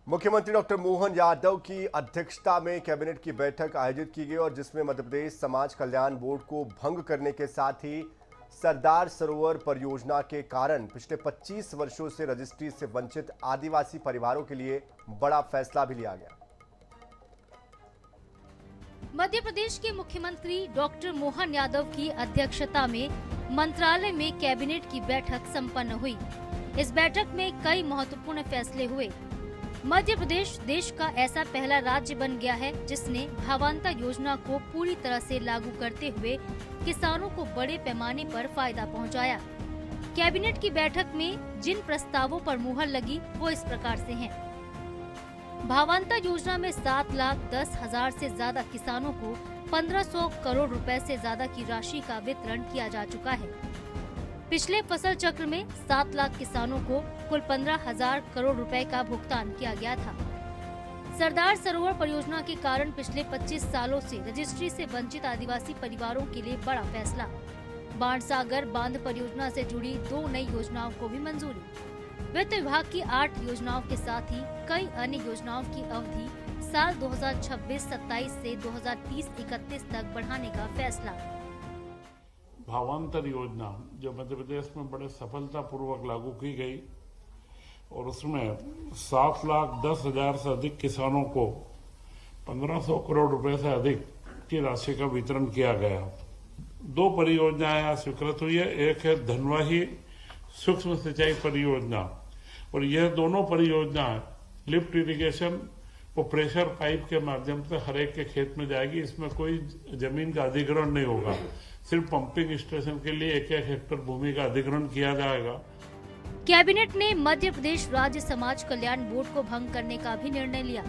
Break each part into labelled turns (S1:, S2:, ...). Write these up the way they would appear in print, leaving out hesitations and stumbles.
S1: मुख्यमंत्री डॉक्टर मोहन यादव की अध्यक्षता में कैबिनेट की बैठक आयोजित की गई और जिसमें मध्य प्रदेश समाज कल्याण बोर्ड को भंग करने के साथ ही सरदार सरोवर परियोजना के कारण पिछले 25 वर्षों से रजिस्ट्री से वंचित आदिवासी परिवारों के लिए बड़ा फैसला भी लिया गया।
S2: मध्य प्रदेश के मुख्यमंत्री डॉक्टर मोहन यादव की अध्यक्षता में मंत्रालय में कैबिनेट की बैठक संपन्न हुई। इस बैठक में कई महत्वपूर्ण फैसले हुए। मध्य प्रदेश देश का ऐसा पहला राज्य बन गया है जिसने भावांतर योजना को पूरी तरह से लागू करते हुए किसानों को बड़े पैमाने पर फायदा पहुंचाया। कैबिनेट की बैठक में जिन प्रस्तावों पर मुहर लगी वो इस प्रकार से हैं। भावांतर योजना में 7,10,000 से ज्यादा किसानों को 1,500 करोड़ रुपए से ज्यादा की राशि का वितरण किया जा चुका है। पिछले फसल चक्र में 7 लाख किसानों को कुल 15,000 करोड़ रुपए का भुगतान किया गया था। सरदार सरोवर परियोजना के कारण पिछले 25 सालों से रजिस्ट्री से वंचित आदिवासी परिवारों के लिए बड़ा फैसला। बाणसागर बांध परियोजना से जुड़ी 2 नई योजनाओं को भी मंजूरी। वित्त विभाग की 8 योजनाओं के साथ ही कई अन्य योजनाओं की अवधि साल 2026-27 से 2030-31 तक बढ़ाने का फैसला।
S3: भावांतर योजना जो मध्य प्रदेश में बड़े सफलतापूर्वक लागू की गई और उसमें 7,10,000 से अधिक किसानों को 1,500 करोड़ रुपए से अधिक की राशि का वितरण किया गया। 2 परियोजनाएं यहाँ स्वीकृत हुई है। एक है धनवाही सूक्ष्म सिंचाई परियोजना और यह दोनों परियोजनाएं लिफ्ट इरिगेशन वो प्रेशर पाइप के माध्यम से हर एक के खेत में जाएगी। इसमें कोई जमीन का अधिग्रहण नहीं होगा, सिर्फ पंपिंग स्टेशन के लिए 1-1 हेक्टेयर भूमि का अधिग्रहण किया जाएगा।
S2: कैबिनेट ने मध्य प्रदेश राज्य समाज कल्याण बोर्ड को भंग करने का भी निर्णय लिया।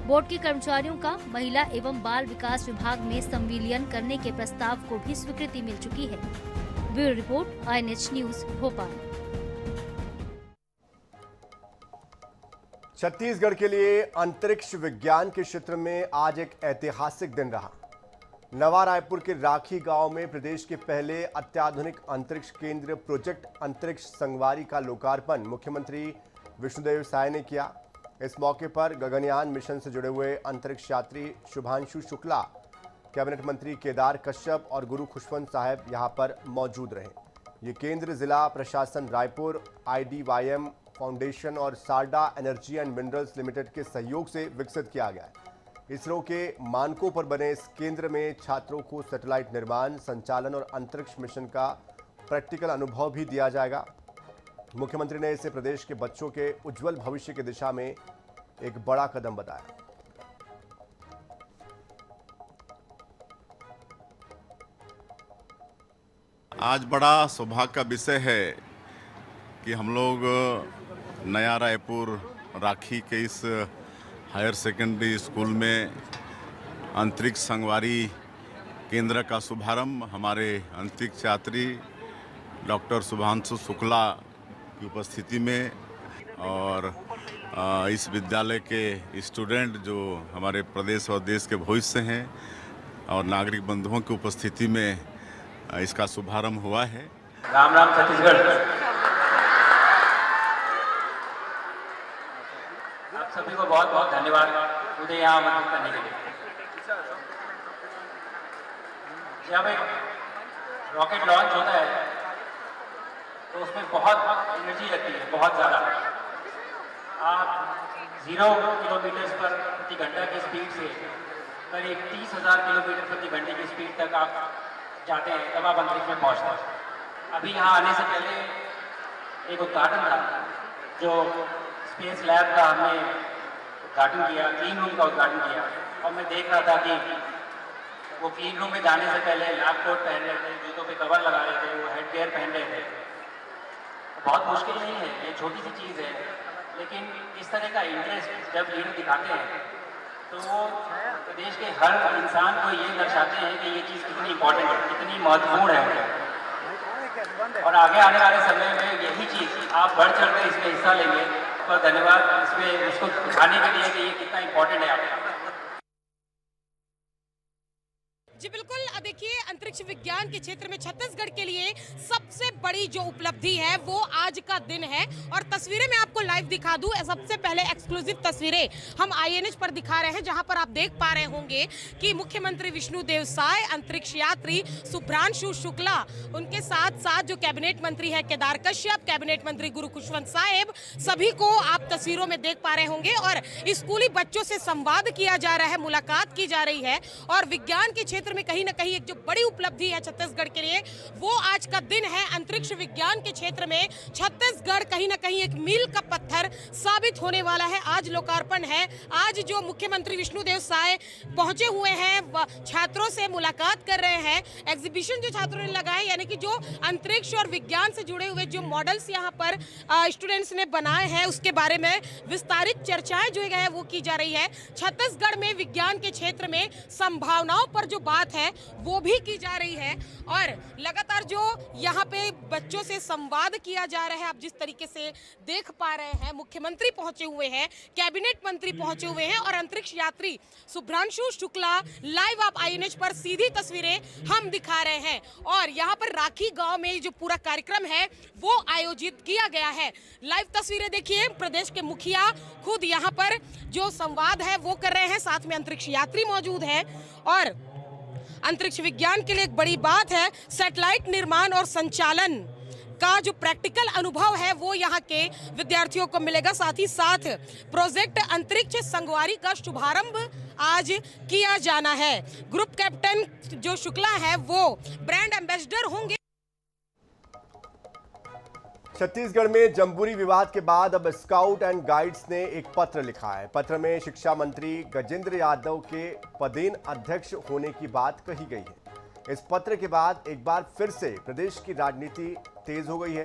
S2: बोर्ड के कर्मचारियों का महिला एवं बाल विकास विभाग में संविलियन करने के प्रस्ताव को भी स्वीकृति मिल चुकी है। Bureau report, INH news, Bhopal.
S1: Chhattisgarh के लिए अंतरिक्ष विज्ञान के क्षेत्र में आज एक ऐतिहासिक दिन रहा। नवा रायपुर के राखी गांव में प्रदेश के पहले अत्याधुनिक अंतरिक्ष केंद्र प्रोजेक्ट अंतरिक्ष संगवारी का लोकार्पण मुख्यमंत्री विष्णुदेव साय ने किया। इस मौके पर गगनयान मिशन से जुड़े हुए अंतरिक्ष यात्री शुभांशु शुक्ला, कैबिनेट मंत्री केदार कश्यप और गुरु खुशवंत साहब यहां पर मौजूद रहे। ये केंद्र जिला प्रशासन रायपुर, IDYM फाउंडेशन और Sarda energy and minerals limited के सहयोग से विकसित किया गया है। इसरो के मानकों पर बने इस केंद्र में छात्रों को सैटेलाइट निर्माण, संचालन और अंतरिक्ष मिशन का प्रैक्टिकल अनुभव भी दिया जाएगा। मुख्यमंत्री ने इसे प्रदेश के बच्चों के उज्जवल भविष्य की दिशा में एक बड़ा कदम बताया।
S4: आज बड़ा सौभाग्य का विषय है कि हम लोग नया रायपुर राखी के इस हायर सेकेंडरी स्कूल में अंतरिक्ष संगवारी केंद्र का शुभारंभ हमारे अंतरिक्ष यात्री डॉक्टर शुभांशु शुक्ला की उपस्थिति में और इस विद्यालय के स्टूडेंट जो हमारे प्रदेश और देश के भविष्य हैं और नागरिक बंधुओं की उपस्थिति में इसका शुभारंभ हुआ है।
S5: राम राम छत्तीसगढ़। आप सभी को बहुत बहुत धन्यवाद मुझे यहाँ आमंत्रित करने के लिए। जब एक रॉकेट लॉन्च होता है तो उसमें बहुत एनर्जी लगती है, बहुत ज़्यादा। आप 0 किलोमीटर पर प्रति घंटा की स्पीड से करीब 30,000 किलोमीटर प्रति घंटे की स्पीड तक आप जाते हैं, तब आप अंतरिक्ष में पहुँचते हैं। अभी यहाँ आने से पहले एक उद्घाटन था जो स्पेस लैब का हमने उद्घाटन किया, क्लीन रूम का उद्घाटन किया और मैं देख रहा था कि वो क्लीन रूम में जाने से पहले लैब कोट पहन रहे थे, जूतों पे कवर लगा रहे थे, वो हेड गियर पहन रहे थे। बहुत मुश्किल नहीं है, ये छोटी सी चीज़ है, लेकिन इस तरह का इंटरेस्ट जब लीडर दिखाते हैं तो वो देश के हर इंसान को ये दर्शाते हैं कि ये चीज़ कितनी इम्पोर्टेंट है, कितनी महत्वपूर्ण है। और आगे आने वाले समय में यही चीज़ आप बढ़ चढ़ कर इसमें हिस्सा लेंगे। और धन्यवाद इसमें उसको दिखाने के लिए कि ये कितना इम्पोर्टेंट है आपका।
S6: जी बिल्कुल, देखिए अंतरिक्ष विज्ञान के क्षेत्र में छत्तीसगढ़ के लिए सबसे बड़ी जो उपलब्धि है वो आज का दिन है और तस्वीरें मैं आपको लाइव दिखा दूं। सबसे पहले एक्सक्लूसिव तस्वीरें हम INH पर दिखा रहे हैं, जहां पर आप देख पा रहे होंगे कि मुख्यमंत्री विष्णुदेव साय, अंतरिक्ष यात्री शुभ्रांशु शुक्ला, उनके साथ साथ जो कैबिनेट मंत्री है केदार कश्यप, कैबिनेट मंत्री गुरु खुशवंत साहेब, सभी को आप तस्वीरों में देख पा रहे होंगे। और स्कूली बच्चों से संवाद किया जा रहा है, मुलाकात की जा रही है और विज्ञान के क्षेत्र में कहीं ना कहीं एक जो बड़ी उपलब्धि है छत्तीसगढ़ के लिए वो आज का दिन है। अंतरिक्ष विज्ञान के क्षेत्र में छत्तीसगढ़ कहीं ना कहीं एक मील का पत्थर साबित होने वाला है। आज लोकार्पण है, आज जो मुख्यमंत्री विष्णुदेव साय पहुंचे हुए हैं, छात्रों से मुलाकात कर रहे हैं। एग्जीबिशन जो छात्रों ने लगाए, यानी कि जो अंतरिक्ष और विज्ञान से जुड़े हुए जो मॉडल्स यहाँ पर स्टूडेंट्स ने बनाए हैं उसके बारे में विस्तारित चर्चाएं जो है वो की जा रही है। छत्तीसगढ़ में विज्ञान के क्षेत्र में संभावनाओं पर जो बात है वो भी की जा रही है और लगातार जो यहाँ पे बच्चों से संवाद किया जा रहा है, आप जिस तरीके से देख पा रहे हैं, मुख्यमंत्री पहुंचे हुए हैं, कैबिनेट मंत्री पहुंचे हुए हैं और अंतरिक्ष यात्री शुभ्रांशु शुक्ला, लाइव आप INH पर सीधी तस्वीरें हम दिखा रहे हैं। और यहाँ पर राखी गांव में जो पूरा कार्यक्रम है वो आयोजित किया गया है। लाइव तस्वीरें देखिए, प्रदेश के मुखिया खुद यहाँ पर जो संवाद है वो कर रहे हैं, साथ में अंतरिक्ष यात्री मौजूद है। और अंतरिक्ष विज्ञान के लिए एक बड़ी बात है, सैटेलाइट निर्माण और संचालन का जो प्रैक्टिकल अनुभव है वो यहाँ के विद्यार्थियों को मिलेगा। साथ ही साथ प्रोजेक्ट अंतरिक्ष संगवारी का शुभारंभ आज किया जाना है। ग्रुप कैप्टन जो शुक्ला है वो ब्रांड एम्बेसडर होंगे।
S1: छत्तीसगढ़ में जम्बूरी विवाद के बाद अब स्काउट एंड गाइड्स ने एक पत्र लिखा है। पत्र में शिक्षा मंत्री गजेंद्र यादव के पदेन अध्यक्ष होने की बात कही गई है। इस पत्र के बाद एक बार फिर से प्रदेश की राजनीति तेज हो गई है।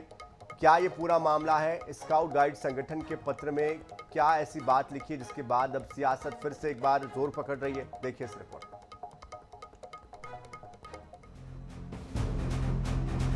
S1: क्या ये पूरा मामला है? स्काउट गाइड संगठन के पत्र में क्या ऐसी बात लिखी है जिसके बाद अब सियासत फिर से एक बार जोर पकड़ रही है? देखिए इस रिपोर्ट।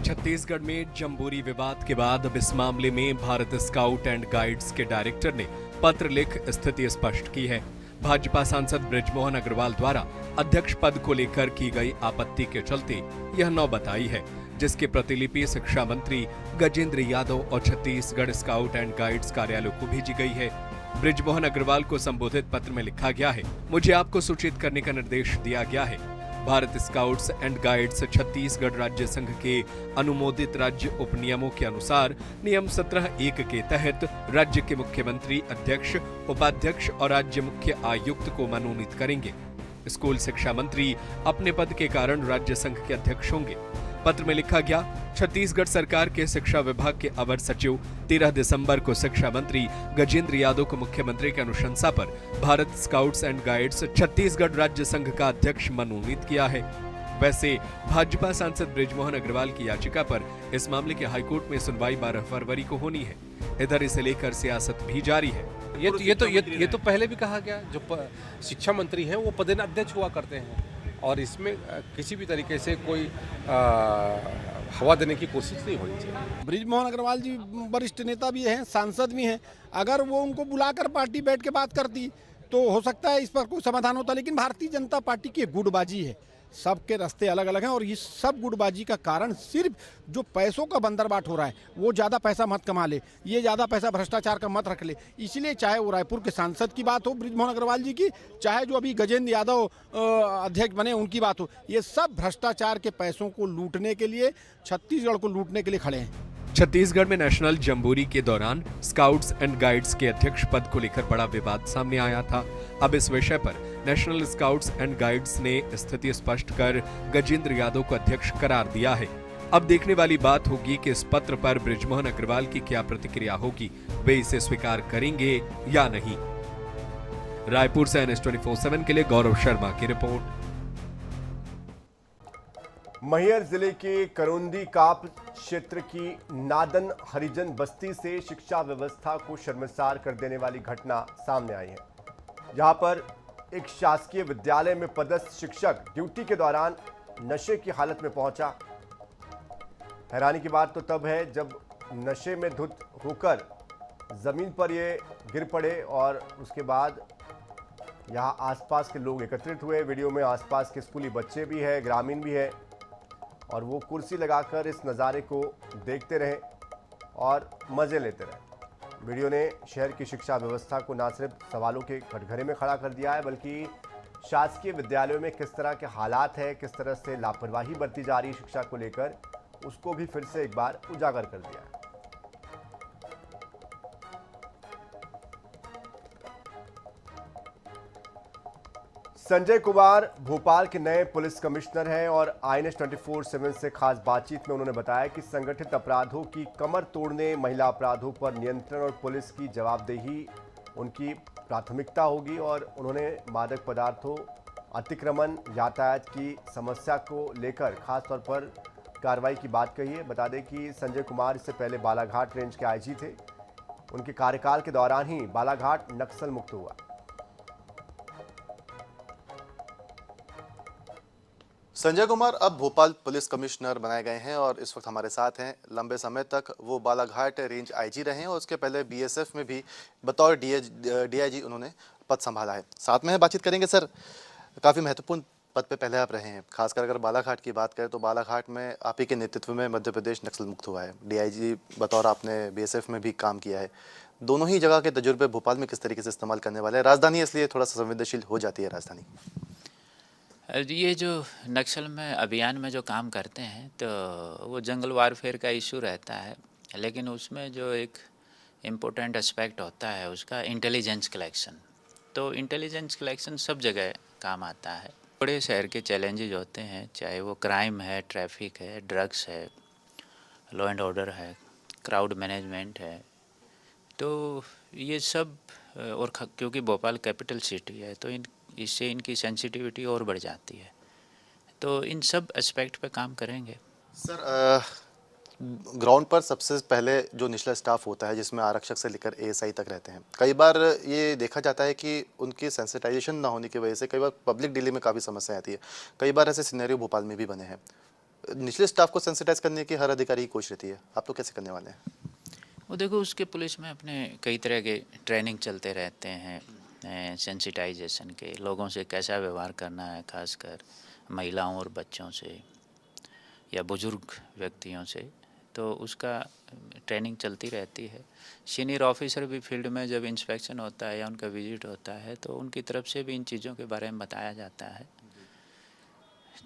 S7: छत्तीसगढ़ में जम्बूरी विवाद के बाद अब इस मामले में भारत स्काउट एंड गाइड्स के डायरेक्टर ने पत्र लिख स्थिति स्पष्ट की है। भाजपा सांसद बृजमोहन अग्रवाल द्वारा अध्यक्ष पद को लेकर की गई आपत्ति के चलते यह नौबत आई है, जिसकी प्रतिलिपि शिक्षा मंत्री गजेंद्र यादव और छत्तीसगढ़ स्काउट एंड गाइड्स कार्यालय को भेजी गई है। बृजमोहन अग्रवाल को संबोधित पत्र में लिखा गया है, मुझे आपको सूचित करने का निर्देश दिया गया है। Bharat scouts and guides Chhattisgarh राज्य संघ के अनुमोदित राज्य उपनियमों के अनुसार नियम 17(1) के तहत राज्य के मुख्यमंत्री, अध्यक्ष, उपाध्यक्ष और राज्य मुख्य आयुक्त को मनोनीत करेंगे। स्कूल शिक्षा मंत्री अपने पद के कारण राज्य संघ के अध्यक्ष होंगे। पत्र में लिखा गया, छत्तीसगढ़ सरकार के शिक्षा विभाग के अवर सचिव 13 दिसंबर को शिक्षा मंत्री गजेंद्र यादव को मुख्यमंत्री की अनुशंसा पर Bharat scouts and guides Chhattisgarh राज्य संघ का अध्यक्ष मनोनीत किया है। वैसे भाजपा सांसद बृजमोहन अग्रवाल की याचिका पर इस मामले के हाईकोर्ट में सुनवाई 12 फरवरी को होनी है। इधर इसे लेकर सियासत भी जारी है।
S8: ये तो पहले भी कहा गया, जो शिक्षा मंत्री हैं वो पदेन अध्यक्ष हुआ करते हैं और इसमें किसी भी तरीके से कोई हवा देने की कोशिश नहीं होनी चाहिए।
S9: बृजमोहन अग्रवाल जी वरिष्ठ नेता भी हैं, सांसद भी हैं। अगर वो उनको बुलाकर पार्टी बैठ के बात करती तो हो सकता है इस पर कोई समाधान होता, लेकिन भारतीय जनता पार्टी की गुटबाजी है, सबके रास्ते अलग अलग हैं और इस सब गुटबाजी का कारण सिर्फ जो पैसों का बंदरबाट हो रहा है, वो ज़्यादा पैसा मत कमा ले, ये ज़्यादा पैसा भ्रष्टाचार का मत रख ले। इसलिए चाहे वो रायपुर के सांसद की बात हो बृजमोहन अग्रवाल जी की, चाहे जो अभी गजेंद्र यादव अध्यक्ष बने उनकी बात हो, ये सब भ्रष्टाचार के पैसों को लूटने के लिए, छत्तीसगढ़ को लूटने के लिए खड़े हैं।
S7: छत्तीसगढ़ में नेशनल जम्बूरी के दौरान स्काउट्स एंड गाइड्स के अध्यक्ष पद को लेकर बड़ा विवाद सामने आया था। अब इस विषय पर नेशनल स्काउट्स एंड गाइड्स ने स्थिति स्पष्ट कर गजेंद्र यादव को अध्यक्ष करार दिया है। अब देखने वाली बात होगी कि इस पत्र पर बृजमोहन अग्रवाल की क्या प्रतिक्रिया होगी, वे इसे स्वीकार करेंगे या नहीं। रायपुर से NS24/7 के लिए गौरव शर्मा की रिपोर्ट।
S1: मैहर जिले के करोंदी काप क्षेत्र की नादन हरिजन बस्ती से शिक्षा व्यवस्था को शर्मसार कर देने वाली घटना सामने आई है, जहां पर एक शासकीय विद्यालय में पदस्थ शिक्षक ड्यूटी के दौरान नशे की हालत में पहुंचा। हैरानी की बात तो तब है जब नशे में धुत होकर जमीन पर ये गिर पड़े और उसके बाद यहाँ आसपास के लोग एकत्रित हुए। वीडियो में आसपास के स्कूली बच्चे भी हैं, ग्रामीण भी हैं, और वो कुर्सी लगाकर इस नज़ारे को देखते रहे और मज़े लेते रहे। वीडियो ने शहर की शिक्षा व्यवस्था को न सिर्फ सवालों के कटघरे में खड़ा कर दिया है, बल्कि शासकीय विद्यालयों में किस तरह के हालात हैं, किस तरह से लापरवाही बरती जा रही शिक्षा को लेकर, उसको भी फिर से एक बार उजागर कर दिया है। संजय कुमार भोपाल के नए पुलिस कमिश्नर हैं और INS 24/7 से खास बातचीत में उन्होंने बताया कि संगठित अपराधों की कमर तोड़ने, महिला अपराधों पर नियंत्रण और पुलिस की जवाबदेही उनकी प्राथमिकता होगी। और उन्होंने मादक पदार्थों, अतिक्रमण, यातायात की समस्या को लेकर खासतौर पर कार्रवाई की बात कही है। बता दें कि संजय कुमार इससे पहले बालाघाट रेंज के IG थे। उनके कार्यकाल के दौरान ही बालाघाट नक्सल मुक्त हुआ।
S10: संजय कुमार अब भोपाल पुलिस कमिश्नर बनाए गए हैं और इस वक्त हमारे साथ हैं। लंबे समय तक वो बालाघाट रेंज IG रहे हैं और उसके पहले BSF में भी बतौर DIG उन्होंने पद संभाला है। साथ में बातचीत करेंगे। सर, काफ़ी महत्वपूर्ण पद पे पहले आप रहे हैं, खासकर अगर बालाघाट की बात करें तो बालाघाट में आप ही के नेतृत्व में मध्य प्रदेश नक्सल मुक्त हुआ है। DIG बतौर आपने BSF में भी काम किया है। दोनों ही जगह के तजुर्बे भोपाल में किस तरीके से इस्तेमाल करने वाले हैं? राजधानी इसलिए थोड़ा सा संवेदनशील हो जाती है राजधानी।
S11: ये जो नक्सल में अभियान में जो काम करते हैं तो वो जंगल वारफेयर का इशू रहता है, लेकिन उसमें जो एक इम्पोर्टेंट एस्पेक्ट होता है उसका इंटेलिजेंस कलेक्शन। तो इंटेलिजेंस कलेक्शन सब जगह काम आता है। बड़े शहर के चैलेंजेस होते हैं, चाहे वो क्राइम है, ट्रैफिक है, ड्रग्स है, लॉ एंड ऑर्डर है, क्राउड मैनेजमेंट है, तो ये सब और क्योंकि भोपाल कैपिटल सिटी है तो इससे इनकी सेंसिटिविटी और बढ़ जाती है। तो इन सब एस्पेक्ट पे काम करेंगे।
S10: सर, ग्राउंड पर सबसे पहले जो निचला स्टाफ होता है जिसमें आरक्षक से लेकर ASI तक रहते हैं, कई बार ये देखा जाता है कि उनकी सेंसिटाइजेशन ना होने की वजह से कई बार पब्लिक डीलिंग में काफ़ी समस्या आती है। कई बार ऐसे सिनेरियो भोपाल में भी बने हैं। निचले स्टाफ को सेंसिटाइज करने की हर अधिकारी की कोशिश रहती है, आप तो कैसे करने वाले हैं?
S11: वो देखो, उसके पुलिस में अपने कई तरह के ट्रेनिंग चलते रहते हैं सेंसिटाइजेशन के, लोगों से कैसा व्यवहार करना है, खासकर महिलाओं और बच्चों से या बुजुर्ग व्यक्तियों से, तो उसका ट्रेनिंग चलती रहती है। सीनियर ऑफिसर भी फील्ड में जब इंस्पेक्शन होता है या उनका विजिट होता है तो उनकी तरफ से भी इन चीज़ों के बारे में बताया जाता है।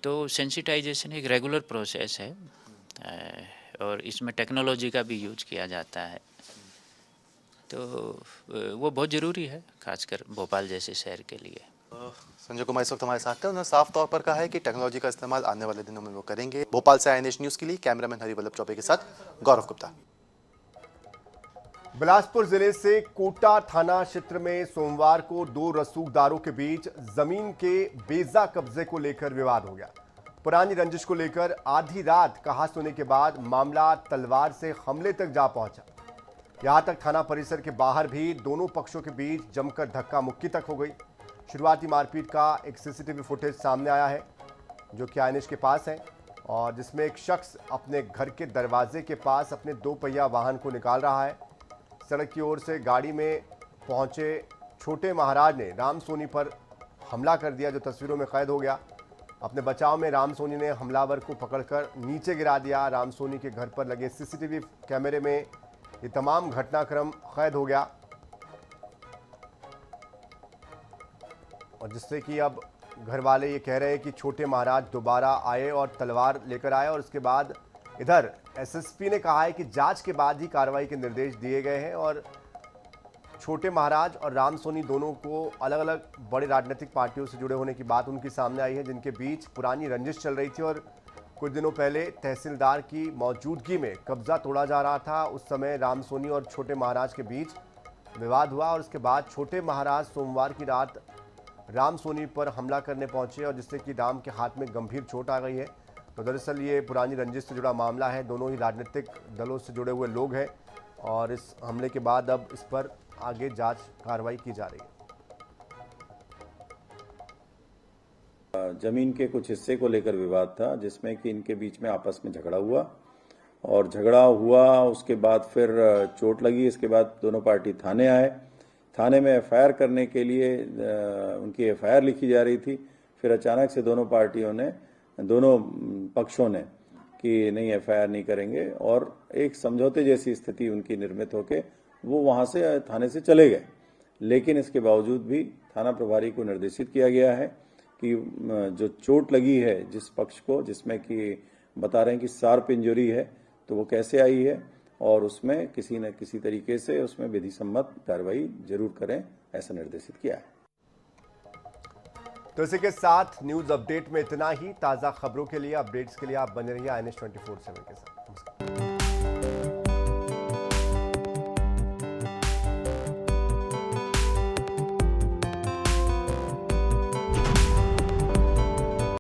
S11: तो सेंसिटाइजेशन एक रेगुलर प्रोसेस है और इसमें टेक्नोलॉजी का भी यूज किया जाता है, तो वो बहुत ज़रूरी है खासकर भोपाल जैसे शहर के लिए।
S10: संजय कुमार इस वक्त हमारे साथ हैं। उन्होंने साफ तौर पर कहा है कि टेक्नोलॉजी का इस्तेमाल आने वाले दिनों में वो करेंगे। भोपाल से INS न्यूज़ के लिए कैमरामैन हरिवल्लभ चौबे के साथ गौरव गुप्ता।
S1: बिलासपुर जिले से कोटा थाना क्षेत्र में सोमवार को 2 रसूखदारों के बीच जमीन के बेजा कब्जे को लेकर विवाद हो गया। पुरानी रंजिश को लेकर आधी रात कहासुनी होने के बाद मामला तलवार से हमले तक जा पहुंचा। यहां तक थाना परिसर के बाहर भी दोनों पक्षों के बीच जमकर धक्का मुक्की तक हो गई। शुरुआती मारपीट का एक CCTV फुटेज सामने आया है जो कि INS के पास है और जिसमें एक शख्स अपने घर के दरवाजे के पास अपने 2 पहिया वाहन को निकाल रहा है। सड़क की ओर से गाड़ी में पहुंचे छोटे महाराज ने राम सोनी पर हमला कर दिया, जो तस्वीरों में कैद हो गया। अपने बचाव में राम सोनी ने हमलावर को पकड़कर नीचे गिरा दिया। राम सोनी के घर पर लगे CCTV कैमरे में ये तमाम घटनाक्रम कैद हो गया और जिससे कि अब घर वाले ये कह रहे हैं कि छोटे महाराज दोबारा आए और तलवार लेकर आए। और उसके बाद इधर SSP ने कहा है कि जांच के बाद ही कार्रवाई के निर्देश दिए गए हैं और छोटे महाराज और राम सोनी दोनों को अलग अलग बड़े राजनीतिक पार्टियों से जुड़े होने की बात उनकी सामने आई है, जिनके बीच पुरानी रंजिश चल रही थी और कुछ दिनों पहले तहसीलदार की मौजूदगी में कब्जा तोड़ा जा रहा था। उस समय राम सोनी और छोटे महाराज के बीच विवाद हुआ और उसके बाद छोटे महाराज सोमवार की रात राम सोनी पर हमला करने पहुंचे और जिससे कि राम के हाथ में गंभीर चोट आ गई है। तो दरअसल ये पुरानी रंजिश से जुड़ा मामला है, दोनों ही राजनीतिक दलों से जुड़े हुए लोग हैं और इस हमले के बाद अब इस पर आगे जांच कार्रवाई की जा रही है।
S12: जमीन के कुछ हिस्से को लेकर विवाद था जिसमें कि इनके बीच में आपस में झगड़ा हुआ और झगड़ा हुआ उसके बाद फिर चोट लगी। इसके बाद दोनों पार्टी थाने आए। थाने में एफआईआर करने के लिए उनकी एफआईआर लिखी जा रही थी। फिर अचानक से दोनों पक्षों ने कि नहीं एफआईआर नहीं करेंगे और एक समझौते जैसी स्थिति उनकी निर्मित होके वो वहां से थाने से चले गए। लेकिन इसके बावजूद भी थाना प्रभारी को निर्देशित किया गया है कि जो चोट लगी है जिस पक्ष को, जिसमें कि बता रहे हैं कि शार्प इंजरी है, तो वो कैसे आई है और उसमें किसी न किसी तरीके से उसमें विधि सम्मत कार्रवाई जरूर करें, ऐसा निर्देशित किया है।
S1: तो इसी के साथ न्यूज अपडेट में इतना ही। ताज़ा खबरों के लिए, अपडेट्स के लिए आप बने रहिए INS 24/7 के साथ। नमस्कार।